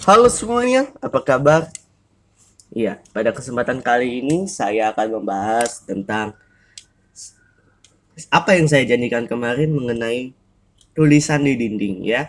Halo semuanya, apa kabar? Iya, pada kesempatan kali ini saya akan membahas tentang apa yang saya janjikan kemarin mengenai tulisan di dinding ya.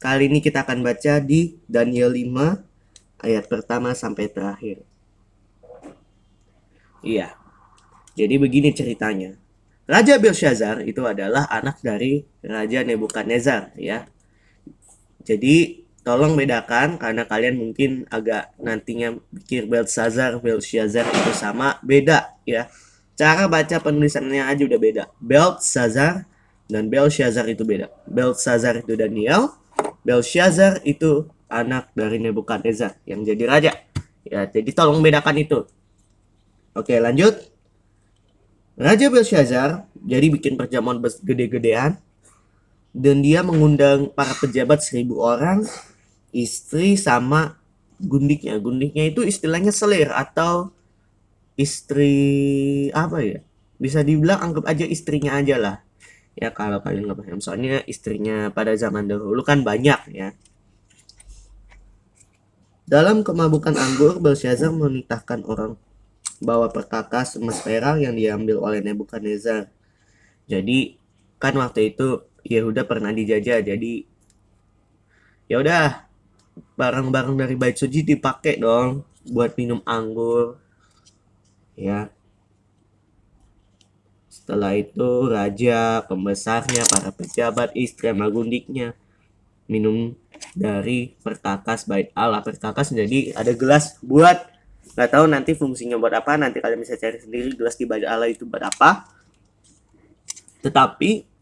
Kali ini kita akan baca di Daniel 5 ayat pertama sampai terakhir. Iya, jadi begini ceritanya. Raja Belshazzar itu adalah anak dari Raja Nebukadnezar ya. Jadi tolong bedakan karena kalian mungkin agak nantinya pikir Belshazzar itu sama, beda ya. Cara baca penulisannya aja udah beda. Belshazzar dan Belshazzar itu beda. Belshazzar itu Daniel, Belshazzar itu anak dari Nebukadnezar yang jadi raja. Ya, jadi tolong bedakan itu. Oke, lanjut. Raja Belshazzar jadi bikin perjamuan gede-gedean dan dia mengundang para pejabat 1.000 orang, istri sama gundiknya. Gundiknya itu istilahnya selir atau istri apa ya? Bisa dibilang anggap aja istrinya aja lah. Ya kalau kalian nggak paham, soalnya istrinya pada zaman dahulu kan banyak ya. Dalam kemabukan anggur, Belshazzar menitahkan orang bawa perkakas emas perak yang diambil oleh Nebukadnezar. Jadi kan waktu itu Yehuda pernah dijajah, jadi ya udah barang-barang dari bait suci dipakai dong buat minum anggur ya. Setelah itu raja, pembesarnya, para pejabat, istri sama gundiknya minum dari perkakas bait Allah. Perkakas jadi ada gelas buat, nggak tahu nanti fungsinya buat apa, nanti kalian bisa cari sendiri gelas di bait Allah itu buat apa. Tetapi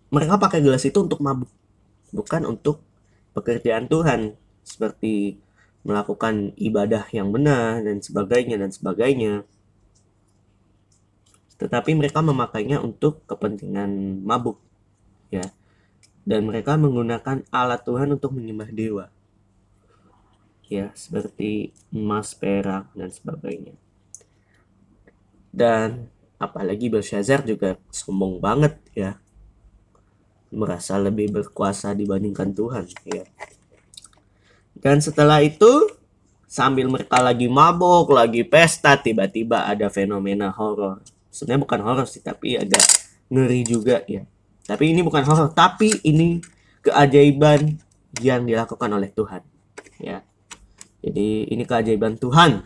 mereka pakai gelas itu untuk mabuk, bukan untuk pekerjaan Tuhan seperti melakukan ibadah yang benar dan sebagainya. Tetapi mereka memakainya untuk kepentingan mabuk ya. Dan mereka menggunakan alat Tuhan untuk menyembah dewa. Ya, seperti emas, perak dan sebagainya. Dan apalagi Belshazzar juga sombong banget ya. Merasa lebih berkuasa dibandingkan Tuhan ya. Dan setelah itu sambil mereka lagi mabok, lagi pesta, tiba-tiba ada fenomena horor. Sebenarnya bukan horor sih, tapi agak ngeri juga ya. Tapi ini bukan horor, tapi ini keajaiban yang dilakukan oleh Tuhan ya. Jadi ini keajaiban Tuhan.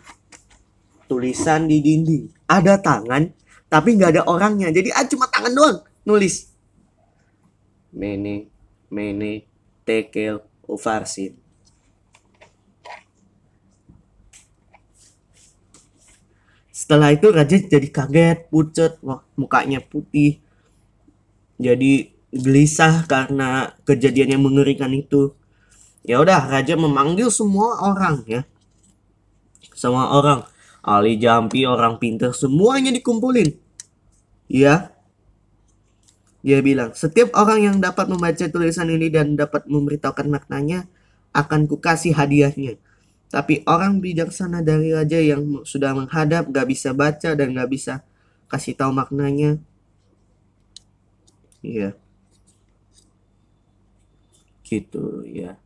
Tulisan di dinding, ada tangan tapi nggak ada orangnya. Jadi cuma tangan doang nulis. Mene tekel ufarsin. Setelah itu raja jadi kaget, pucet, wah, mukanya putih. Jadi gelisah karena kejadian yang mengerikan itu. Ya udah, raja memanggil semua orang ya. Semua orang, ahli jampi, orang pintar, semuanya dikumpulin. Ya. Dia bilang, setiap orang yang dapat membaca tulisan ini dan dapat memberitahukan maknanya, akan kukasih hadiahnya. Tapi orang bijaksana dari raja yang sudah menghadap, gak bisa baca dan gak bisa kasih tahu maknanya. Iya. Gitu ya.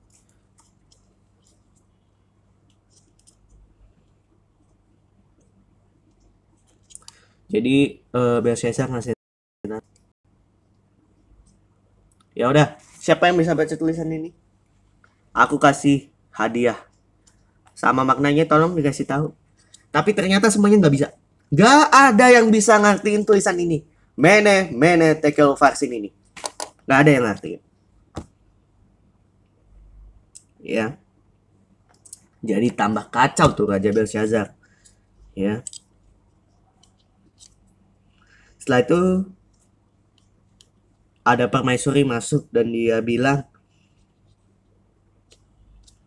Jadi Belshazzar ngasih, ya udah, siapa yang bisa baca tulisan ini? Aku kasih hadiah. Sama maknanya tolong dikasih tahu. Tapi ternyata semuanya nggak bisa. Nggak ada yang bisa ngertiin tulisan ini. Mene tekel vaksin ini. Nggak ada yang ngertiin. Ya. Jadi tambah kacau tuh Raja Belshazzar. Ya. Setelah itu ada permaisuri masuk dan dia bilang,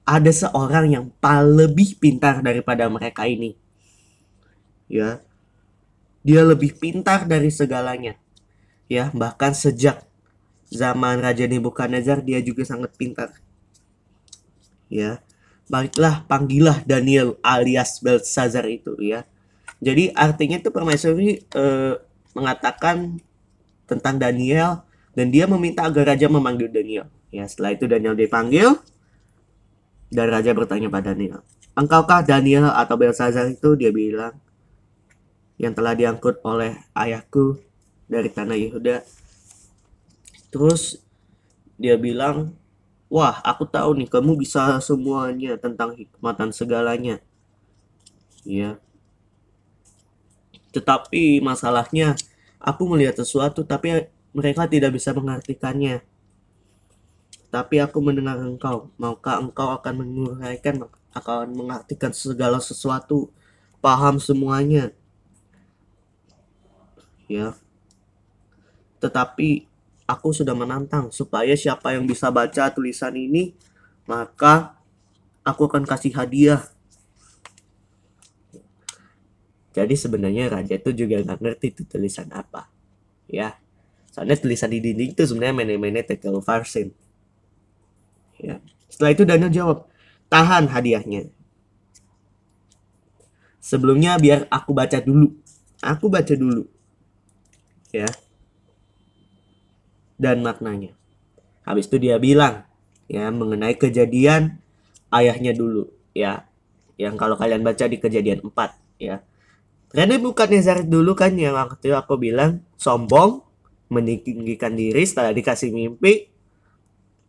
ada seorang yang lebih pintar daripada mereka ini. Ya. Dia lebih pintar dari segalanya. Ya, bahkan sejak zaman Raja Nebukadnezar dia juga sangat pintar. Ya. Baiklah, panggillah Daniel alias Belshazzar itu ya. Jadi artinya itu permaisuri mengatakan tentang Daniel dan dia meminta agar raja memanggil Daniel. Ya, setelah itu Daniel dipanggil dan raja bertanya pada Daniel, "Engkaukah Daniel atau Belsazar itu?" Dia bilang, "Yang telah diangkut oleh ayahku dari tanah Yehuda." Terus dia bilang, "Wah, aku tahu nih kamu bisa semuanya tentang hikmatan segalanya." Ya, tetapi masalahnya aku melihat sesuatu tapi mereka tidak bisa mengartikannya. Tapi aku mendengar engkau, maukah engkau akan menguraikan, akan mengartikan segala sesuatu, paham semuanya. Ya, tetapi aku sudah menantang supaya siapa yang bisa baca tulisan ini, maka aku akan kasih hadiah. Jadi sebenarnya raja itu juga nggak ngerti itu tulisan apa, ya. Soalnya tulisan di dinding itu sebenarnya mene-mene tekel farsin. Ya. Setelah itu Daniel jawab, "Tahan hadiahnya. Sebelumnya biar aku baca dulu. Aku baca dulu." Ya. Dan maknanya. Habis itu dia bilang, ya, mengenai kejadian ayahnya dulu, ya. Yang kalau kalian baca di Kejadian 4, ya. Karena Nebukadnezar dulu kan yang waktu aku bilang sombong, meninggikan diri setelah dikasih mimpi,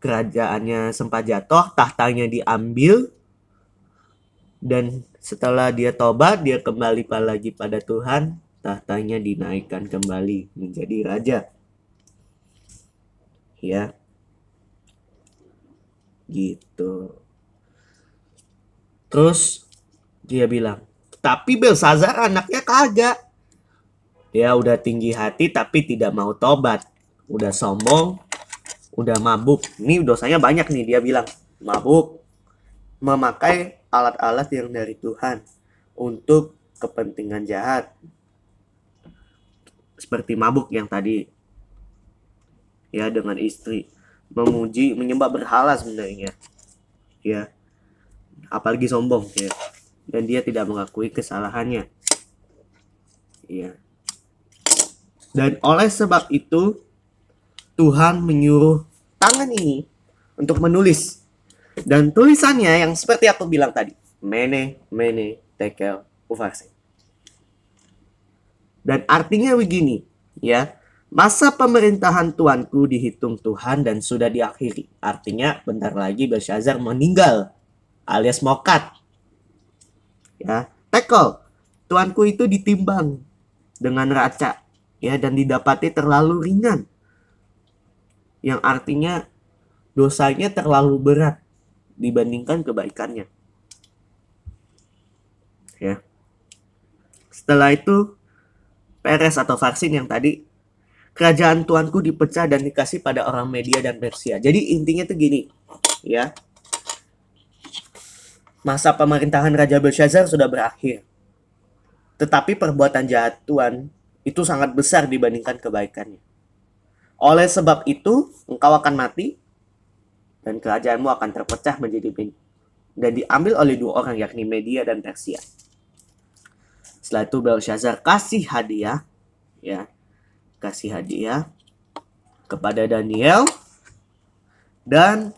kerajaannya sempat jatuh, tahtanya diambil, dan setelah dia tobat, dia kembali lagi pada Tuhan, tahtanya dinaikkan kembali menjadi raja. Ya. Gitu. Terus dia bilang, "Tapi Belsazar anaknya kagak. Dia udah tinggi hati tapi tidak mau tobat. Udah sombong, udah mabuk. Ini dosanya banyak nih," dia bilang. Mabuk, memakai alat-alat yang dari Tuhan untuk kepentingan jahat. Seperti mabuk yang tadi. Ya, dengan istri. Memuji, menyembah berhala sebenarnya. Ya. Apalagi sombong, ya. Dan dia tidak mengakui kesalahannya. Ya. Dan oleh sebab itu Tuhan menyuruh tangan ini untuk menulis. Dan tulisannya yang seperti aku bilang tadi, mene tekel upharsin. Dan artinya begini, ya. Masa pemerintahan tuanku dihitung Tuhan dan sudah diakhiri. Artinya bentar lagi Belsazar meninggal alias mokat. Ya, tekel. Tuanku itu ditimbang dengan raca, ya, dan didapati terlalu ringan. Yang artinya dosanya terlalu berat dibandingkan kebaikannya. Ya. Setelah itu Peres atau Farsin yang tadi, kerajaan tuanku dipecah dan dikasih pada orang Media dan Persia. Jadi intinya tuh gini, ya. Masa pemerintahan Raja Belsazar sudah berakhir. Tetapi perbuatan jahat Tuhan itu sangat besar dibandingkan kebaikannya. Oleh sebab itu, engkau akan mati dan kerajaanmu akan terpecah menjadi dan diambil oleh dua orang, yakni Media dan Persia. Setelah itu Belsazar kasih hadiah, ya, kasih hadiah kepada Daniel, dan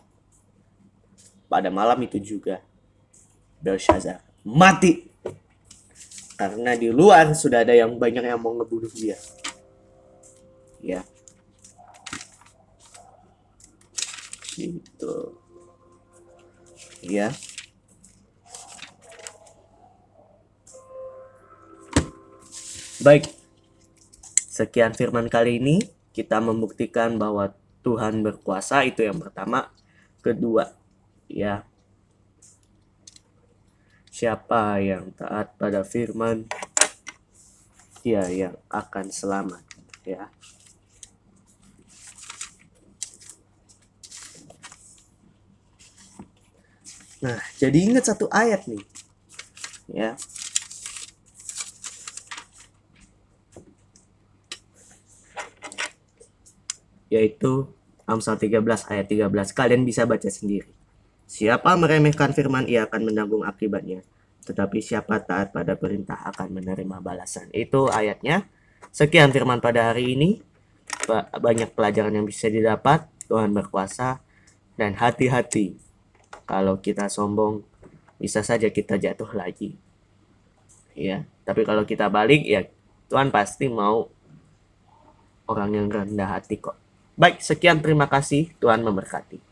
pada malam itu juga Belsazar mati karena di luar sudah ada yang banyak yang mau ngebunuh dia. Ya. Gitu. Ya. Baik. Sekian firman kali ini, kita membuktikan bahwa Tuhan berkuasa, itu yang pertama. Kedua, ya, siapa yang taat pada firman, dia yang akan selamat, ya. Nah, jadi ingat satu ayat nih, ya. Yaitu Amsal 13 ayat 13. Kalian bisa baca sendiri. Siapa meremehkan firman, ia akan menanggung akibatnya. Tetapi siapa taat pada perintah akan menerima balasan. Itu ayatnya. Sekian firman pada hari ini. Banyak pelajaran yang bisa didapat. Tuhan berkuasa. Dan hati-hati, kalau kita sombong, bisa saja kita jatuh lagi. Ya, tapi kalau kita balik, ya Tuhan pasti mau orang yang rendah hati kok. Baik, sekian, terima kasih. Tuhan memberkati.